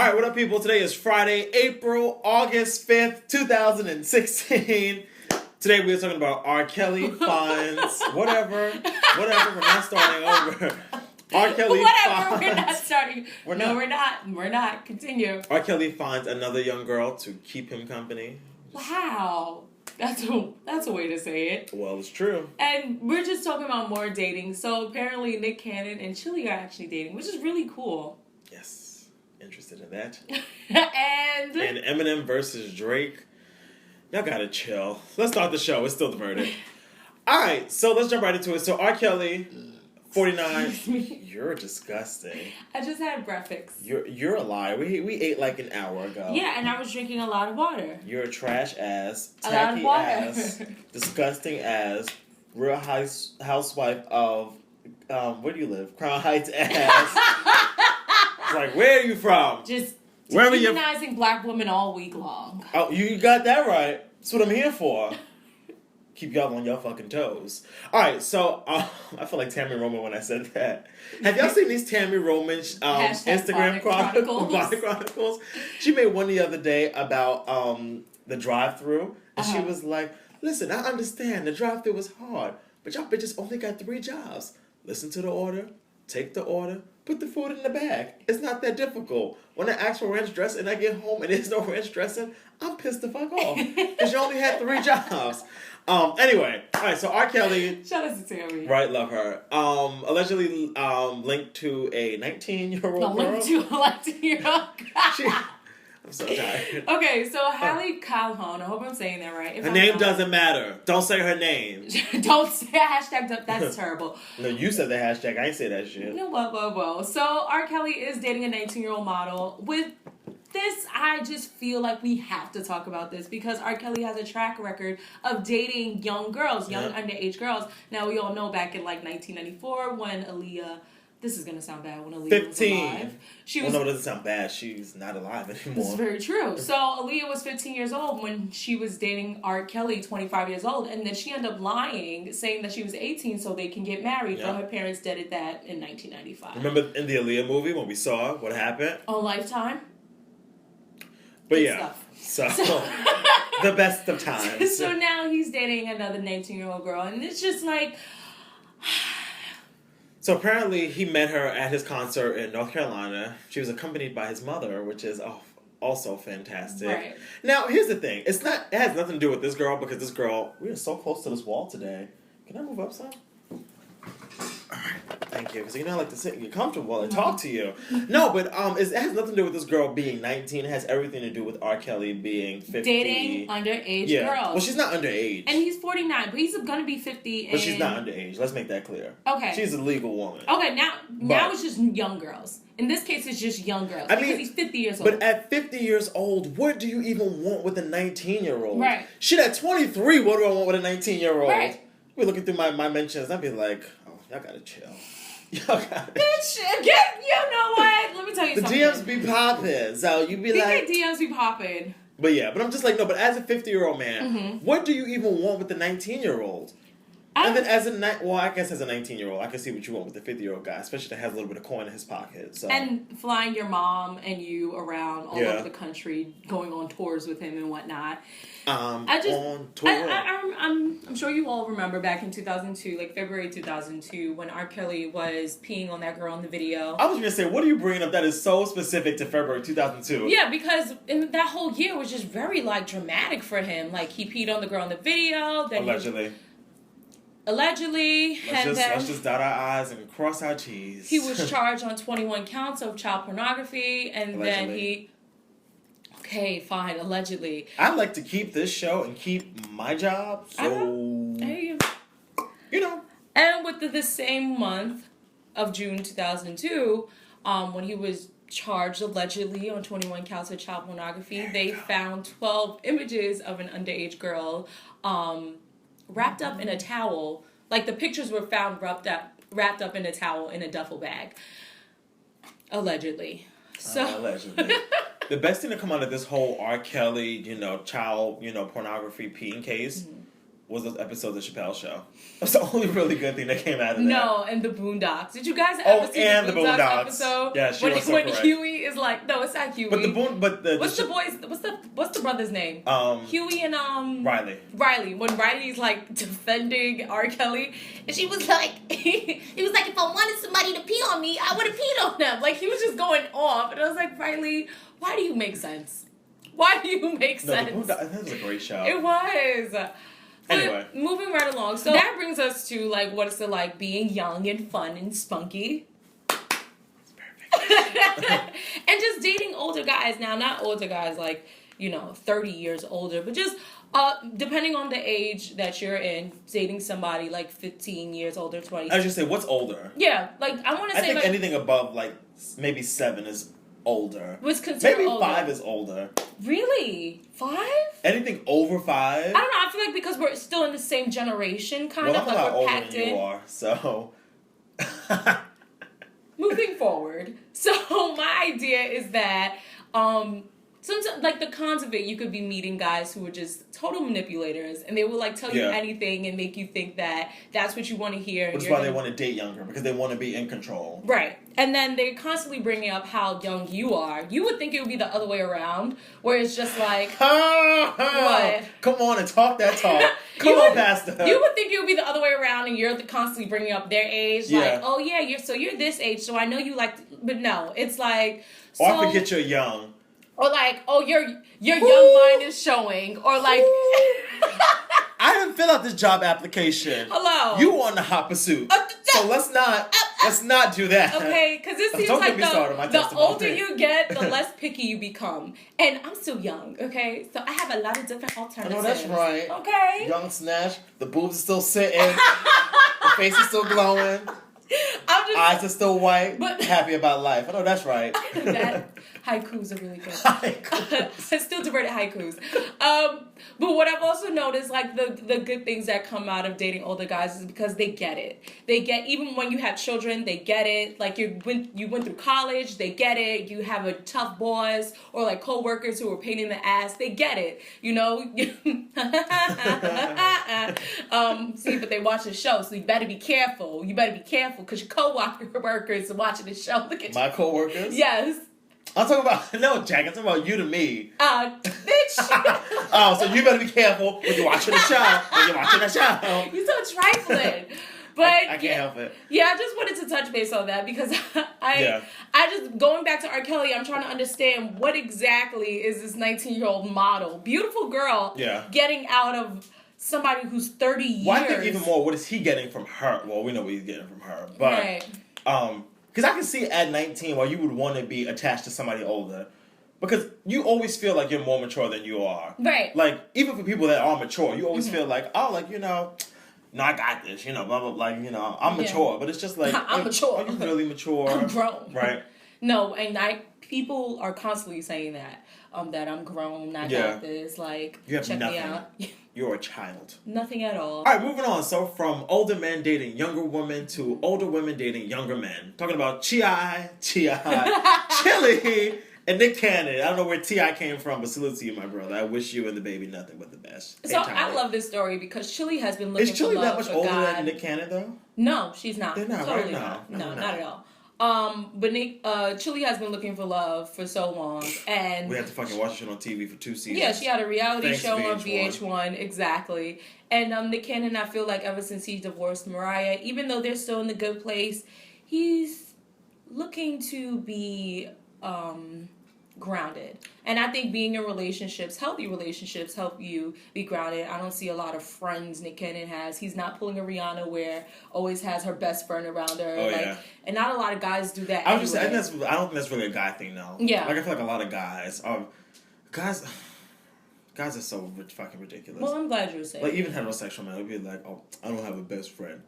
Alright, what up, people? Today is Friday, August 5th, 2016. Today we are talking about R. Kelly finds whatever. We're not starting over. R. Kelly Whatever, we're not starting. We're not. Continue. R. Kelly finds another young girl to keep him company. Wow. That's a way to say it. Well, it's true. And we're just talking about more dating. So apparently Nick Cannon and Chilli are actually dating, which is really cool. Yes. Interested in that. And Eminem versus Drake. Y'all gotta chill. Let's start the show. It's still Diverted. Alright, so let's jump right into it. So R. Kelly, 49. You're disgusting. I just had breakfast. You're a liar. We ate like an hour ago. Yeah, and I was drinking a lot of water. You're a trash ass, A lot of tacky water. ass, disgusting ass, Real Housewife of where do you live? Crown Heights ass. It's like, where are you from? Just Wherever demonizing black women all week long. Oh, you got that right. That's what I'm here for. Keep y'all on your fucking toes. Alright, so I feel like Tammy Roman when I said that. Have y'all seen these Tammy Roman Instagram chronicles? She made one the other day about the drive-thru. And she was like, listen, I understand the drive-thru was hard, but y'all bitches only got 3 jobs. Listen to the order, take the order, put the food in the bag. It's not that difficult. When I ask for ranch dressing and I get home and there's no ranch dressing, I'm pissed the fuck off. Because you only had 3 jobs. Anyway, alright, so R. Kelly. Shout out to Tammy. Right, love her. Allegedly linked to a 19-year-old girl. Linked to a 19-year-old girl. I'm so tired. Okay, so Hallie Calhoun, I hope I'm saying that right. Her name doesn't matter. Don't say her name. Don't say hashtag, that's terrible. No, you said the hashtag. I ain't say that shit. No, whoa. So R. Kelly is dating a 19-year-old model. With this, I just feel like we have to talk about this because R. Kelly has a track record of dating young girls, underage girls. Now, we all know back in like 1994 when Aaliyah... This is going to sound bad when Aaliyah was alive. No, it doesn't sound bad. She's not alive anymore. This is very true. So Aaliyah was 15 years old when she was dating R. Kelly, 25 years old. And then she ended up lying, saying that she was 18 so they can get married. But her parents did that in 1995. Remember in the Aaliyah movie when we saw what happened? On Lifetime? But Good yeah. stuff. So the best of times. So now he's dating another 19-year-old girl. And it's just like... So apparently he met her at his concert in North Carolina. She was accompanied by his mother, which is also fantastic. Right. Now, here's the thing. It has nothing to do with this girl because this girl, we are so close to this wall today. Can I move up some? All right. Thank you. Because you know I like to sit and get comfortable and talk to you. No, but it has nothing to do with this girl being 19. It has everything to do with R. Kelly being 50. Dating underage girls. Well, she's not underage. And he's 49, but he's going to be 50. But she's not underage. Let's make that clear. Okay. She's a legal woman. Okay, now it's just young girls. In this case, it's just young girls. Because he's 50 years old. But at 50 years old, what do you even want with a 19-year-old? Right. Shit, at 23, what do I want with a 19-year-old? Right. We're looking through my mentions. I'd be like, oh, y'all gotta chill. Y'all gotta Bitch, you know what? Let me tell you something. The DMs be popping, so you be like... DMs be popping. But yeah, but I'm just like, no, but as a 50-year-old man, what do you even want with the 19-year-old? And then I guess as a 19-year-old, I can see what you want with the 50-year-old guy, especially that has a little bit of coin in his pocket. So. And flying your mom and you around all over the country, going on tours with him and whatnot. On tour. I'm sure you all remember back in 2002, like February 2002, when R. Kelly was peeing on that girl in the video. I was going to say, what are you bringing up that is so specific to February 2002? Yeah, because that whole year was just very, like, dramatic for him. Like, he peed on the girl in the video. Then Allegedly. Let's just dot our I's and cross our T's. He was charged on 21 counts of child pornography, and allegedly. Okay, fine, allegedly. I'd like to keep this show and keep my job, so... Hey. You know. And with the same month of June 2002, when he was charged allegedly on 21 counts of child pornography, they found 12 images of an underage girl, wrapped up in a towel. Like, the pictures were found wrapped up in a towel in a duffel bag. Allegedly. Allegedly. The best thing to come out of this whole R. Kelly, child, pornography peeing case was those episodes of Chappelle's Show. That's the only really good thing that came out of that. No, and the Boondocks. Did you guys ever see the Boondocks episode? Yeah, she was so when correct. Huey is like, no, it's not Huey. What's the brother's name? Huey and Riley. When Riley's like defending R. Kelly, and she was like, he was like, if I wanted somebody to pee on me, I would have peed on them. Like he was just going off, and I was like, Riley, why do you make sense? Why do you make sense? That was a great show. It was. Anyway. Moving right along. So that brings us to, like, what is it like being young and fun and spunky? It's perfect. And just dating older guys. Now, not older guys like, 30 years older, but just depending on the age that you're in, dating somebody like 15 years older, 20. I was just say, what's older? Yeah, like, I want to say, I think anything above, like, maybe 7 is older. Was considered maybe older. 5 is older. Really? 5? Anything over 5? I don't know. I feel like because we're still in the same generation, kind of, like we're packed in. You are, so. Moving forward. So my idea is that sometimes, like, the cons of it, you could be meeting guys who are just total manipulators, and they will, like, tell you anything and make you think that that's what you want to hear. Which is why they want to date younger, because they want to be in control. Right. And then they're constantly bringing up how young you are. You would think it would be the other way around, where it's just like, what? Come on and talk that talk. Come on, Pastor. You would think it would be the other way around, and you're constantly bringing up their age. Like, oh, yeah, you're this age, so I know you like... But no, it's like... Or I forget you're young. Or like, oh, your young mind is showing. Or like... I didn't fill out this job application. Hello. You on the hot pursuit. So let's not do that. Okay, because it seems like the older you get, the less picky you become. And I'm still young, okay? So I have a lot of different alternatives. I know that's right. Okay. Young snatch. The boobs are still sitting. The face is still glowing. Eyes are still white. But happy about life. I know that's right. That haikus are really good. Haikus. Still diverted haikus. But what I've also noticed, like the good things that come out of dating older guys is because they get it. They get, even when you have children, they get it. Like you went through college, they get it. You have a tough boss or like co-workers who are pain in the ass, they get it. See, but they watch the show, so you better be careful. You better be careful because your co-workers are watching the show. Look at my co-workers? Yes. I'm talking about, no, Jack, I'm talking about you to me. Bitch. Oh, so you better be careful when you're watching the show. You're so trifling. But I can't help it. Yeah, I just wanted to touch base on that because I just, going back to R. Kelly, I'm trying to understand what exactly is this 19-year-old model, beautiful girl, getting out of somebody who's 30 years. Well, I think even more, what is he getting from her? Well, we know what he's getting from her. But, because I can see at 19 why you would want to be attached to somebody older. Because you always feel like you're more mature than you are. Right. Like, even for people that are mature, you always feel like, oh, like, no, I got this, blah, blah, blah, like, I'm mature. But it's just like, I'm mature. Are you really mature? I'm grown. Right. No, and people are constantly saying that. That I'm grown, I got this, like, you have check nothing. me out. You're a child. Nothing at all. All right, moving on. So from older men dating younger women to older women dating younger men. Talking about Chilli, and Nick Cannon. I don't know where T.I. came from, but salute to you, my brother. I wish you and the baby nothing but the best. So I love this story because Chilli has been looking for love. Is Chilli that much older than Nick Cannon, though? No, she's not. They're not, totally right? Not. No, not at all. But Chilli has been looking for love for so long, and we had to fucking watch it on TV for 2 seasons. Yeah, she had a reality show on VH1, exactly. And Nick Cannon, I feel like ever since he divorced Mariah, even though they're still in the good place, he's looking to be grounded. And I think being in relationships, healthy relationships, help you be grounded. I don't see a lot of friends Nick Cannon has. He's not pulling a Rihanna where always has her best friend around her. And not a lot of guys do that. I don't think that's really a guy thing, though. Yeah. Like, I feel like a lot of guys are so fucking ridiculous. Well, I'm glad you were saying like, even heterosexual men would be like, oh, I don't have a best friend.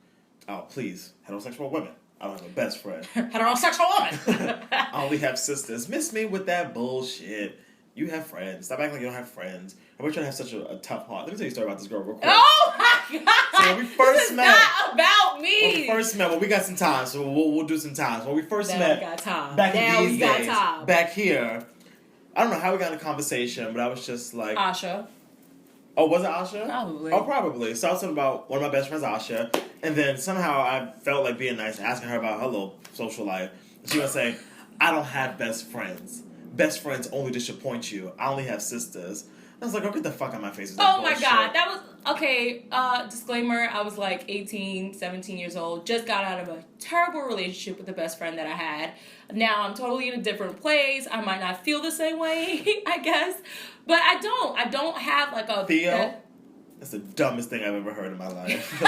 Oh, please, heterosexual women. I don't have a best friend. Heterosexual woman. I only have sisters. Miss me with that bullshit. You have friends. Stop acting like you don't have friends. I'm trying to have such a tough heart. Let me tell you a story about this girl real quick. Oh my god! So when we first met, not about me. When we first met, well, we got some time, so we'll do some time. When we first met, back in these days, back here, I don't know how we got in a conversation, but I was just like, Asha. Oh, was it Asha? Probably. Oh, probably. So I was talking about one of my best friends, Asha, and then somehow I felt like being nice, asking her about her little social life. She was saying, I don't have best friends. Best friends only disappoint you. I only have sisters. I was like, oh, get the fuck out of my face with that bullshit. My God. That was, okay, disclaimer, I was like 18, 17 years old. Just got out of a terrible relationship with the best friend that I had. Now I'm totally in a different place. I might not feel the same way, I guess. But I don't have like a... Theo? That's the dumbest thing I've ever heard in my life.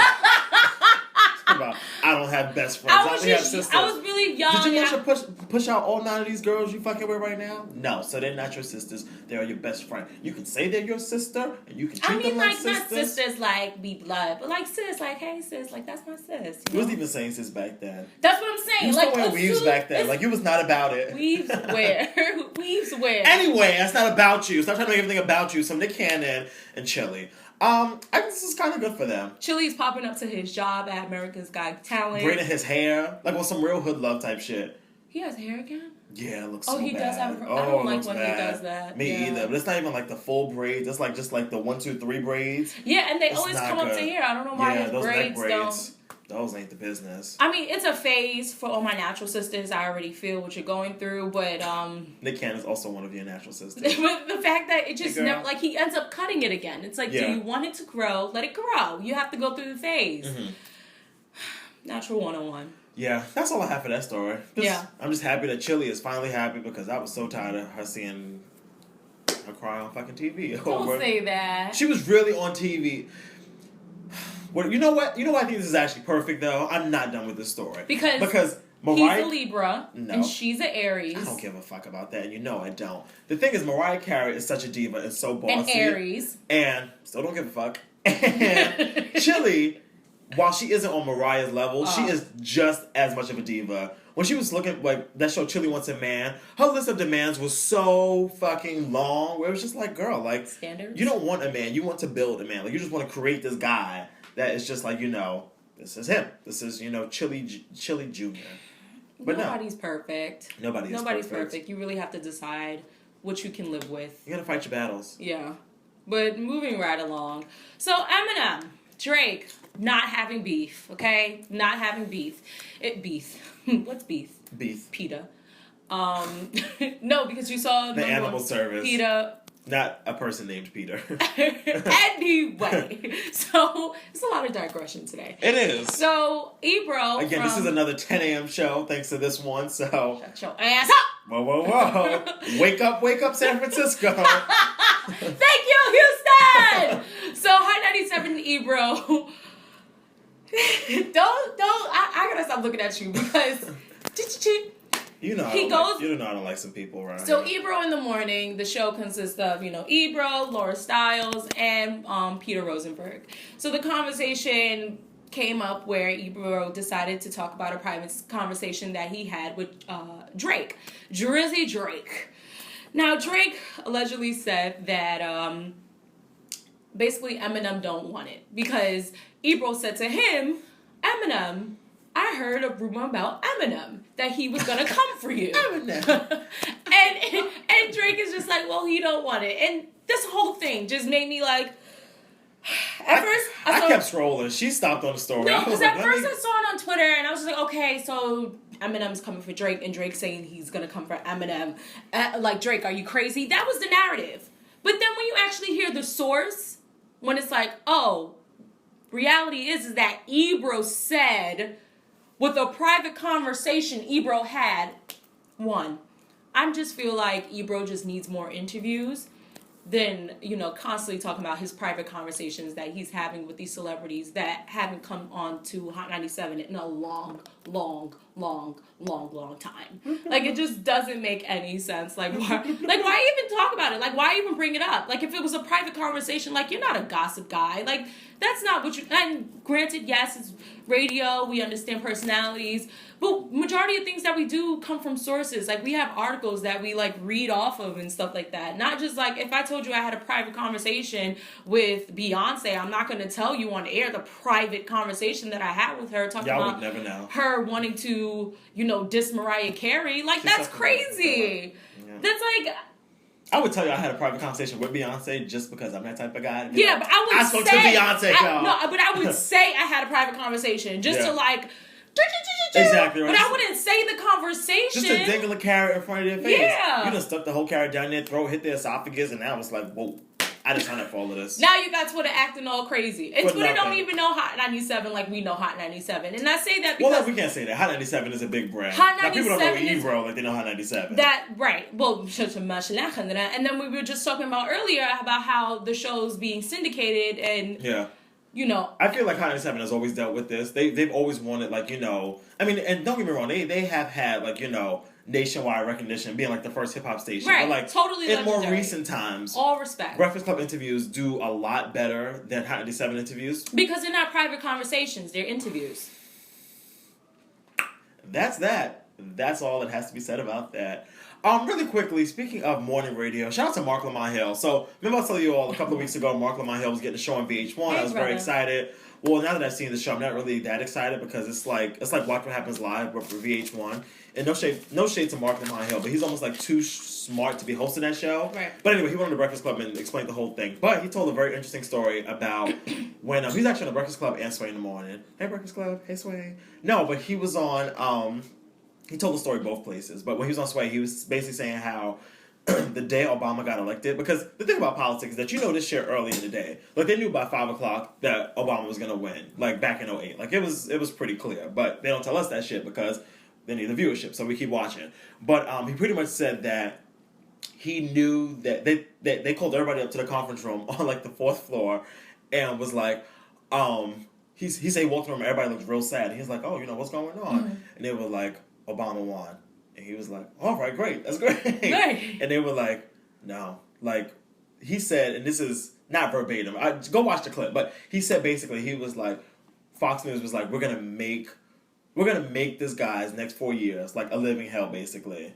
About, I don't have best friends. I only have sisters. I was really young. Did you want to push out all 9 of these girls you fucking with right now? No, so they're not your sisters. They are your best friend. You can say they're your sister, and you can treat them like sisters. Not sisters like be blood, but like sis, like hey sis, like that's my sis. You wasn't even saying sis back then. That's what I'm saying. You like wearing weaves back then. Like you was not about it. Weaves where? Weaves where? Anyway, that's not about you. Stop trying to make everything about you. So Nick Cannon and Chilli. I think this is kind of good for them. Chilli's popping up to his job at America's Got Talent. Braiding his hair. Like on some real hood love type shit. He has hair again? Yeah, it looks so bad. Oh, he does have I don't like when bad. He does that. Me either. But it's not even like the full braids. It's like just like the 1, 2, 3 braids. Yeah, and they always come up to here. I don't know why his braids don't... Those ain't the business. I mean, it's a phase for all my natural sisters. I already feel what you're going through, but Nick Cannon's also one of your natural sisters. But the fact that it just never, like, he ends up cutting it again. It's like, do you want it to grow? Let it grow. You have to go through the phase. Mm-hmm. Natural 101. Yeah, that's all I have for that story. Yeah. I'm just happy that Chilli is finally happy because I was so tired of her seeing her cry on fucking TV. Don't say that. She was really on TV. Well, you know what? You know why I think this is actually perfect, though? I'm not done with this story. Because Mariah... He's a Libra, and she's an Aries. I don't give a fuck about that, and you know I don't. The thing is, Mariah Carey is such a diva and so bossy. And Aries. And still don't give a fuck. And Chilli, while she isn't on Mariah's level, she is just as much of a diva. When she was looking, like, that show Chilli Wants a Man, her list of demands was so fucking long, where it was just like, girl, like... Standards? You don't want a man, you want to build a man. Like, you just want to create this guy that is just like, you know, this is him. This is, you know, Chilli Jr. But nobody's perfect. Nobody's perfect. You really have to decide what you can live with. You gotta fight your battles. Yeah. But moving right along. So Eminem, Drake, not having beef, okay? Not having beef. Beef. What's beef? Beef. PETA. No, because you saw... The animal service. PETA... Not a person named Peter. Anyway, so it's a lot of digression today. It is. So Ebro, again, this is another 10 a.m. show. Thanks to this one. So shut your ass up. Whoa! Wake up, San Francisco. Thank you, Houston. So Hot 97 Ebro. don't. I gotta stop looking at you because. You know, you know I don't like some people around So here. Ebro in the morning, the show consists of, Ebro, Laura Stiles, and Peter Rosenberg. So the conversation came up where Ebro decided to talk about a private conversation that he had with Drake. Drizzy Drake. Now, Drake allegedly said that basically Eminem don't want it. Because Ebro said to him, Eminem... I heard a rumor about Eminem that he was gonna come for you. Eminem. and Drake is just like, well, he don't want it. And this whole thing just made me like. At first, I kept scrolling. She stopped on the story. No, because at first I saw it on Twitter, and I was just like, okay, so Eminem's coming for Drake, and Drake saying he's gonna come for Eminem. Like, Drake, are you crazy? That was the narrative. But then when you actually hear the source, when it's like, oh, reality is that Ebro said. With a private conversation Ebro had, I just feel like Ebro just needs more interviews than, constantly talking about his private conversations that he's having with these celebrities that haven't come on to Hot 97 in a long time. Like, it just doesn't make any sense. Like, why even talk about it? Like, why even bring it up? Like, if it was a private conversation, like, you're not a gossip guy. Like, that's not what you... And granted, yes, it's radio. We understand personalities. But majority of things that we do come from sources. Like, we have articles that we, like, read off of and stuff like that. Not just, like, if I told you I had a private conversation with Beyonce, I'm not going to tell you on air the private conversation that I had with her talking about would never know. Her wanting to, diss Mariah Carey. Like, that's crazy. Yeah. That's like... I would tell you I had a private conversation with Beyonce just because I'm that type of guy. Yeah, but I would I spoke to Beyonce, y'all. No, but I would say I had a private conversation just to like... Exactly right. But I wouldn't say the conversation. Just to dangle a carrot in front of their face. Yeah. You done stuck the whole carrot down their throat, hit their esophagus, and now it's like, whoa, I didn't sign up for all of this. Now you got Twitter acting all crazy. And Twitter don't even know Hot 97 like we know Hot 97. And I say that because... Well, we can't say that. Hot 97 is a big brand. Hot 97 now, people don't know Ebro like they know Hot 97. Right. Well, and then we were just talking about earlier about how the show's being syndicated and... Yeah. You know, I feel like Hot 97 has always dealt with this. They've always wanted, like, you know, I mean, and don't get me wrong, they have had, like, you know, nationwide recognition, being like the first hip hop station. Right, but, like, totally in legendary. more recent times, all respect, Breakfast Club interviews do a lot better than Hot 97 interviews because they're not private conversations; they're interviews. That's that. That's all that has to be said about that. Really quickly, speaking of morning radio, shout out to Marc Lamont Hill. So, remember I told you all a couple of weeks ago, Marc Lamont Hill was getting a show on VH1. Hey, I was very excited. Well, now that I've seen the show, I'm not really that excited because it's like Watch What Happens Live, but for VH1. And no shade to Marc Lamont Hill, but he's almost like too smart to be hosting that show. Right. But anyway, he went on the Breakfast Club and explained the whole thing. But he told a very interesting story about when he's actually on the Breakfast Club and Sway in the Morning. Hey, Breakfast Club. Hey, Sway. No, but he was on. He told the story both places, but when he was on Sway, he was basically saying how the day Obama got elected, because the thing about politics is that you know this shit early in the day. Like, they knew by 5 o'clock that Obama was going to win, like, back in 2008. Like, it was pretty clear, but they don't tell us that shit because they need the viewership, so we keep watching. But he pretty much said that he knew that they called everybody up to the conference room on, like, the 4th floor and was like, he said he walked around and everybody looked real sad. And he was like, oh, you know, what's going on? Mm-hmm. And they were like, Obama won. And he was like, all right, great. That's great. Right. And they were like, no. Like, he said, and this is not verbatim. Go watch the clip. But he said basically, he was like, Fox News was like, we're going to make this guy's next 4 years like a living hell, basically.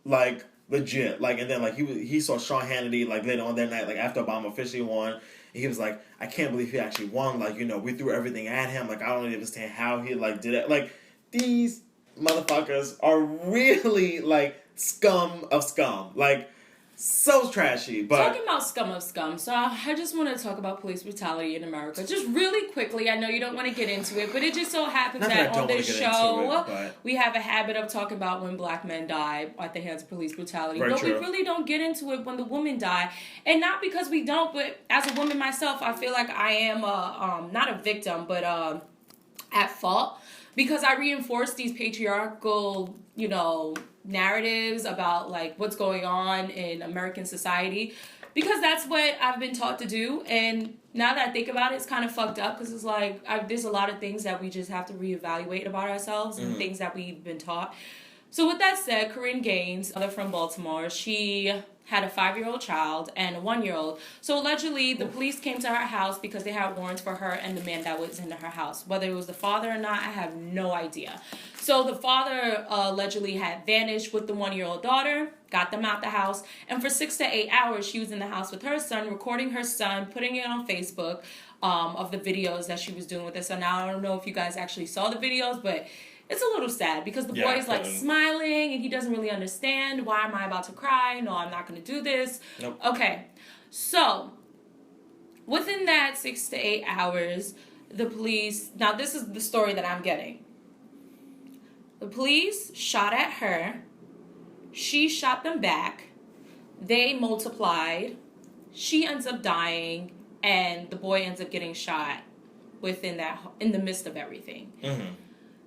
Like, legit. Like, and then like he saw Sean Hannity like later on that night, like after Obama officially won. And he was like, I can't believe he actually won. Like, you know, we threw everything at him. Like, I don't even understand how he like did it. Like, these motherfuckers are really like scum of scum. Like, so trashy. But talking about scum of scum, so I just want to talk about police brutality in America just really quickly. I know you don't want to get into it, but it just so happens that on this show we have a habit of talking about when black men die at the hands of police brutality. Very but true. We really don't get into it when the women die, and not because we don't, but as a woman myself, I feel like I am not a victim, but at fault. Because I reinforce these patriarchal, you know, narratives about, like, what's going on in American society. Because that's what I've been taught to do. And now that I think about it, it's kind of fucked up. Because it's like, there's a lot of things that we just have to reevaluate about ourselves. And things that we've been taught. So with that said, KorrynGaines, mother from Baltimore, she had a 5-year-old child and a 1-year-old. So allegedly, the police came to her house because they had warrants for her and the man that was in her house. Whether it was the father or not, I have no idea. So the father allegedly had vanished with the 1-year-old daughter, got them out the house, and for 6 to 8 hours, she was in the house with her son, recording her son, putting it on Facebook of the videos that she was doing with her son. Now, I don't know if you guys actually saw the videos, but it's a little sad because the boy is like smiling and he doesn't really understand. Why am I about to cry? No, I'm not going to do this. Nope. Okay. So within that 6 to 8 hours, the police, now this is the story that I'm getting. The police shot at her. She shot them back. They multiplied. She ends up dying and the boy ends up getting shot in the midst of everything. Mm-hmm.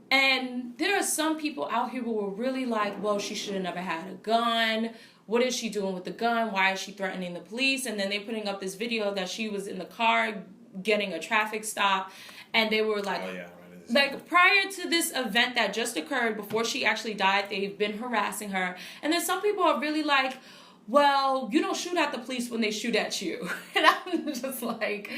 And there are some people out here who are really like, well, she should have never had a gun. What is she doing with the gun? Why is she threatening the police? And then they're putting up this video that she was in the car getting a traffic stop. And they were like, like prior to this event that just occurred, before she actually died, they've been harassing her. And then some people are really like, well, you don't shoot at the police when they shoot at you. And I'm just like,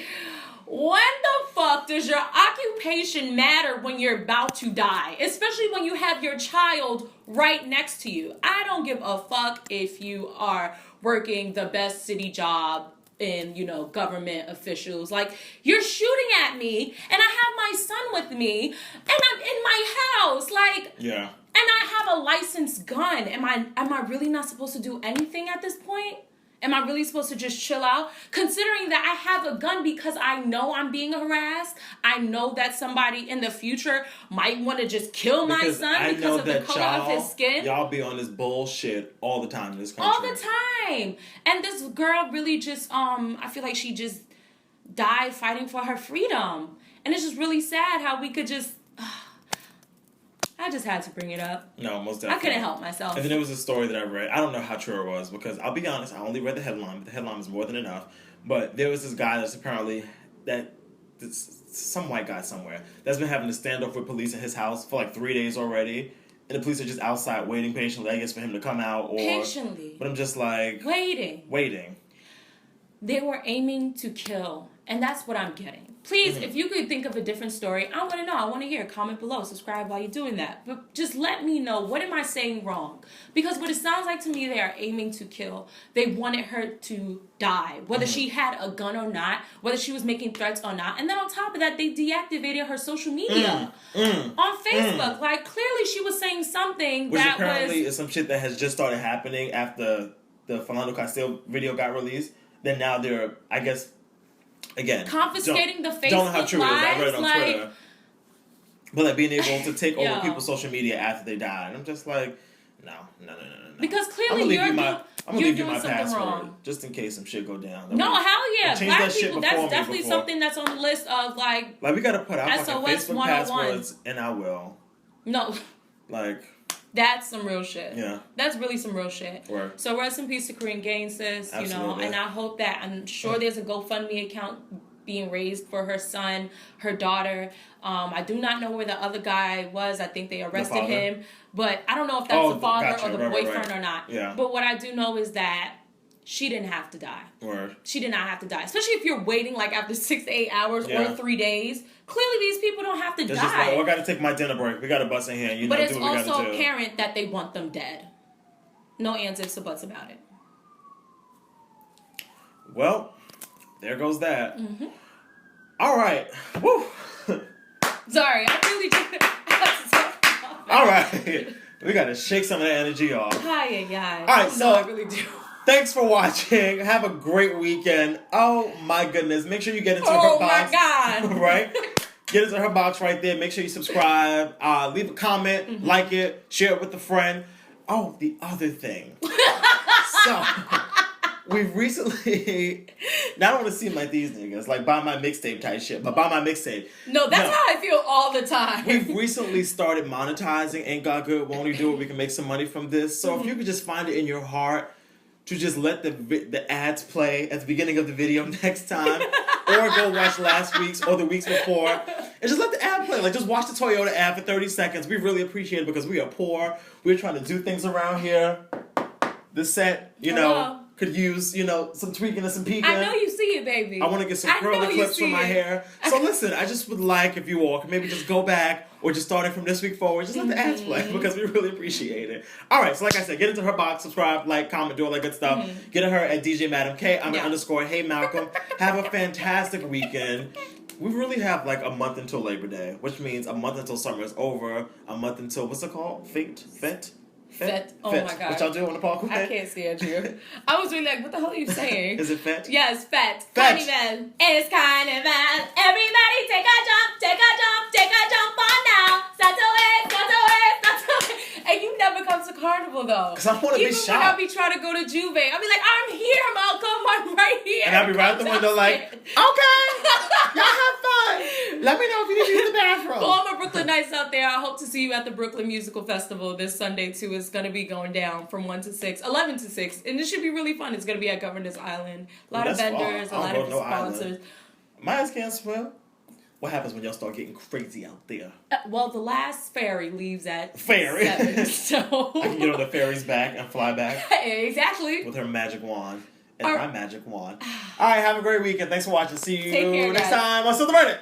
when the fuck does your occupation matter when you're about to die? Especially when you have your child right next to you. I don't give a fuck if you are working the best city job in, you know, government officials. Like, you're shooting at me and I have my son with me and I'm in my house. Like, yeah. I have a licensed gun. Am I really not supposed to do anything at this point? Am I really supposed to just chill out? Considering that I have a gun because I know I'm being harassed. I know that somebody in the future might want to just kill my son because of the color of his skin. Y'all be on this bullshit all the time in this country. All the time. And this girl really just, I feel like she just died fighting for her freedom. And it's just really sad how we could just... I just had to bring it up. No, most definitely. I couldn't help myself. And then there was a story that I read. I don't know how true it was because I'll be honest, I only read the headline, but the headline was more than enough. But there was this guy that's apparently some white guy somewhere that's been having a standoff with police in his house for like 3 days already. And the police are just outside waiting patiently, I guess, for him to come out. Patiently. But I'm just like... Waiting. They were aiming to kill. And that's what I'm getting. Please, if you could think of a different story, I want to know. I want to hear. Comment below. Subscribe while you're doing that. But just let me know. What am I saying wrong? Because what it sounds like to me, they are aiming to kill. They wanted her to die. Whether she had a gun or not. Whether she was making threats or not. And then on top of that, they deactivated her social media. On Facebook. Like, clearly she was saying something Which that apparently is some shit that has just started happening after the Philando Castile video got released. Then now they're, I guess... Again, confiscating the Facebook don't know how true lives, it is. I read it on Twitter. But like being able to take over people's social media after they die. And I'm just like, no. Because clearly you're doing something wrong. Just in case some shit go down. No, hell yeah. Black people, that's definitely before. Something that's on the list of like we gotta put out SOS Facebook 101. passwords and I will. No. Like that's some real shit. Yeah. That's really some real shit. Right. So rest in peace to KorrynGaines, sis. You know, and I hope that I'm sure there's a GoFundMe account being raised for her son, her daughter. I do not know where the other guy was. I think they arrested him. But I don't know if that's the father or the boyfriend or not. Yeah. But what I do know is that she didn't have to die. Word. She did not have to die. Especially if you're waiting like after 6 to 8 hours or 3 days. Clearly these people don't have to die. Just like, I got to take my dinner break. We got to bust in here. You know, but it's do what we also do. apparent that they want them dead. No ands, ifs, or buts about it. Well, there goes that. All right. Woo. Sorry, I really just... All right. We got to shake some of that energy off. Hi, guys. All right, so I really do. Thanks for watching. Have a great weekend. Oh, my goodness. Make sure you get into her box. Oh, my God. Right? Get into her box right there. Make sure you subscribe. Leave a comment. Like it. Share it with a friend. Oh, the other thing. So, we've recently... Now, I don't want to seem like these niggas. Like, buy my mixtape type shit. But buy my mixtape. No, that's how I feel all the time. We've recently started monetizing Ain't God Good, Won't He Do It? We can make some money from this. So, if you could just find it in your heart to just let the ads play at the beginning of the video next time, or go watch last week's or the weeks before, and just let the ad play. Like, just watch the Toyota ad for 30 seconds. We really appreciate it because we are poor. We're trying to do things around here. The set, could use, some tweaking and some peeking. I know you see it, baby. I want to get some curly clips for my hair. So listen, I just would like if you all could maybe just go back or just starting from this week forward, just let the ads play because we really appreciate it. All right, so like I said, get into her box, subscribe, like, comment, do all that good stuff. Get at her at DJ Madam K. I'm at _ Hey Malcolm. Have a fantastic weekend. We really have like a month until Labor Day, which means a month until summer is over, a month until, what's it called? Fete? Oh my God. What y'all do on the park? I can't stand you. I was really like, what the hell are you saying? Is it fete? Yes, fete. Carnival. It's carnival. Everybody take a jump, take a jump, take a jump on now. Start away, start away, start away. And you never come to Carnival though. Because I want to be shocked. Even when I be trying to go to Juve, I'll be like, I'm here, Malcolm. I'm right here. And I'll be right at the window like, okay, y'all have fun. Let me know if you need to use the bathroom. For all my Brooklyn Nights out there, I hope to see you at the Brooklyn Musical Festival this Sunday too. It's going to be going down from 11 to 6. And this should be really fun. It's going to be at Governor's Island. A lot of vendors, a lot of sponsors. My ass can't swim. What happens when y'all start getting crazy out there? Well, the last ferry leaves at 7, so I can get on the ferry's back and fly back. Exactly. With her magic wand. And my magic wand. All right, have a great weekend. Thanks for watching. See you next time on Still Diverted.